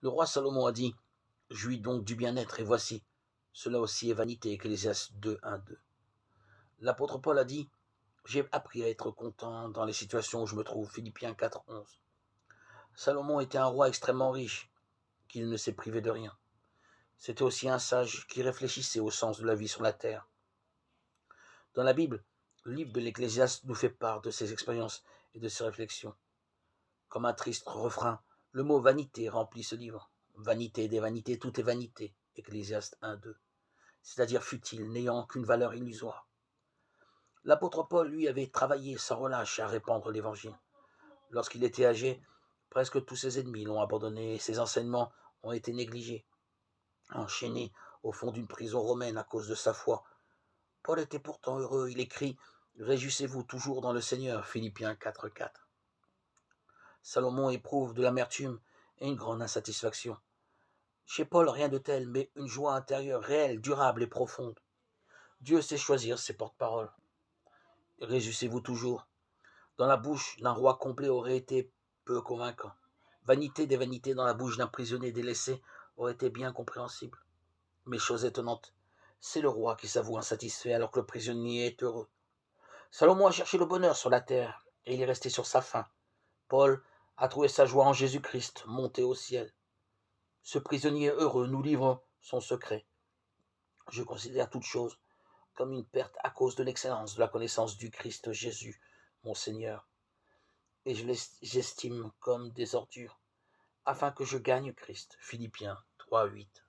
Le roi Salomon a dit: jouis donc du bien-être, et voici, cela aussi est vanité. Ecclésiaste 2, 1, 2. L'apôtre Paul a dit: j'ai appris à être content dans les situations où je me trouve. Philippiens 4, 11. Salomon était un roi extrêmement riche, qui ne s'est privé de rien. C'était aussi un sage qui réfléchissait au sens de la vie sur la terre. Dans la Bible, le livre de l'Ecclésiaste nous fait part de ses expériences et de ses réflexions. Comme un triste refrain, le mot vanité remplit ce livre. Vanité des vanités, tout est vanité. Ecclésiaste 1, 2. C'est-à-dire futile, n'ayant qu'une valeur illusoire. L'apôtre Paul, lui, avait travaillé sans relâche à répandre l'évangile. Lorsqu'il était âgé, presque tous ses ennemis l'ont abandonné et ses enseignements ont été négligés. Enchaîné au fond d'une prison romaine à cause de sa foi, Paul était pourtant heureux. Il écrit: réjouissez-vous toujours dans le Seigneur. Philippiens 4, 4. Salomon éprouve de l'amertume et une grande insatisfaction. Chez Paul, rien de tel, mais une joie intérieure réelle, durable et profonde. Dieu sait choisir ses porte-paroles. Réjouissez-vous toujours. Dans la bouche d'un roi complet aurait été peu convaincant. Vanité des vanités dans la bouche d'un prisonnier délaissé aurait été bien compréhensible. Mais chose étonnante, c'est le roi qui s'avoue insatisfait alors que le prisonnier est heureux. Salomon a cherché le bonheur sur la terre et il est resté sur sa faim. Paul a trouvé sa joie en Jésus-Christ, monté au ciel. Ce prisonnier heureux nous livre son secret. Je considère toute chose comme une perte à cause de l'excellence de la connaissance du Christ Jésus, mon Seigneur, et j'estime comme des ordures, afin que je gagne Christ. Philippiens 3, 8.